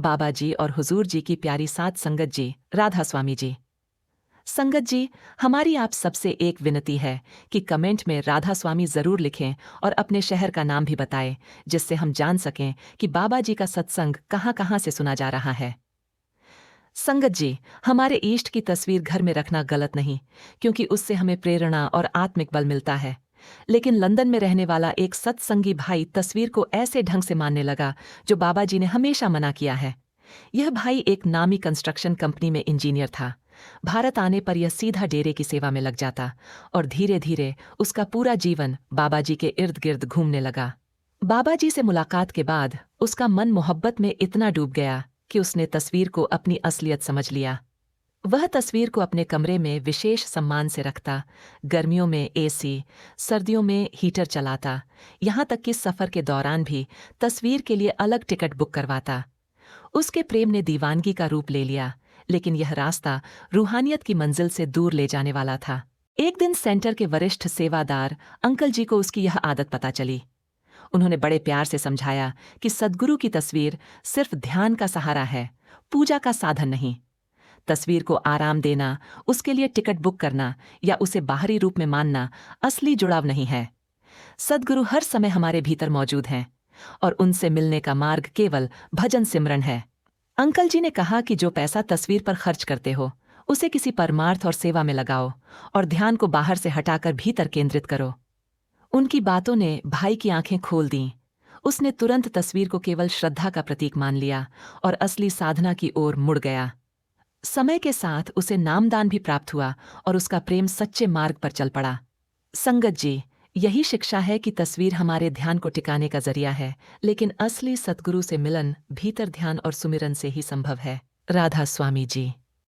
बाबा जी और हुजूर जी की प्यारी साथ संगत जी, राधा स्वामी जी। संगत जी, हमारी आप सबसे एक विनती है कि कमेंट में राधा स्वामी जरूर लिखें और अपने शहर का नाम भी बताएं, जिससे हम जान सकें कि बाबा जी का सत्संग कहाँ कहाँ से सुना जा रहा है। संगत जी, हमारे इष्ट की तस्वीर घर में रखना गलत नहीं, क्योंकि उससे हमें प्रेरणा और आत्मिक बल मिलता है। लेकिन लंदन में रहने वाला एक सत्संगी भाई तस्वीर को ऐसे ढंग से मानने लगा जो बाबा जी ने हमेशा मना किया है। यह भाई एक नामी कंस्ट्रक्शन कंपनी में इंजीनियर था। भारत आने पर यह सीधा डेरे की सेवा में लग जाता और धीरे धीरे उसका पूरा जीवन बाबा जी के इर्द गिर्द घूमने लगा। बाबा जी से मुलाकात के बाद उसका मन मोहब्बत में इतना डूब गया कि उसने तस्वीर को अपनी असलियत समझ लिया। वह तस्वीर को अपने कमरे में विशेष सम्मान से रखता, गर्मियों में एसी, सर्दियों में हीटर चलाता, यहाँ तक कि सफर के दौरान भी तस्वीर के लिए अलग टिकट बुक करवाता। उसके प्रेम ने दीवानगी का रूप ले लिया, लेकिन यह रास्ता रूहानियत की मंजिल से दूर ले जाने वाला था। एक दिन सेंटर के वरिष्ठ सेवादार अंकल जी को उसकी यह आदत पता चली। उन्होंने बड़े प्यार से समझाया कि सद्गुरु की तस्वीर सिर्फ ध्यान का सहारा है, पूजा का साधन नहीं। तस्वीर को आराम देना, उसके लिए टिकट बुक करना या उसे बाहरी रूप में मानना असली जुड़ाव नहीं है। सद्गुरु हर समय हमारे भीतर मौजूद हैं और उनसे मिलने का मार्ग केवल भजन सिमरन है। अंकल जी ने कहा कि जो पैसा तस्वीर पर खर्च करते हो, उसे किसी परमार्थ और सेवा में लगाओ और ध्यान को बाहर से हटाकर भीतर केंद्रित करो। उनकी बातों ने भाई की आंखें खोल दीं। उसने तुरंत तस्वीर को केवल श्रद्धा का प्रतीक मान लिया और असली साधना की ओर मुड़ गया। समय के साथ उसे नामदान भी प्राप्त हुआ और उसका प्रेम सच्चे मार्ग पर चल पड़ा। संगत जी, यही शिक्षा है कि तस्वीर हमारे ध्यान को टिकाने का जरिया है, लेकिन असली सतगुरु से मिलन भीतर ध्यान और सुमिरन से ही संभव है। राधा स्वामी जी।